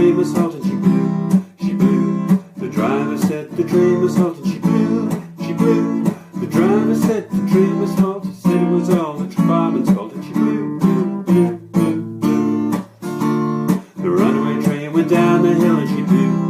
train must halt, and she blew, she blew. The driver said the train must halt, and she blew, she blew. The driver said the train must halt. He said it was all the fireman's fault, and she blew, blew, blew, blew, blew. The runaway train went down the hill, and she blew,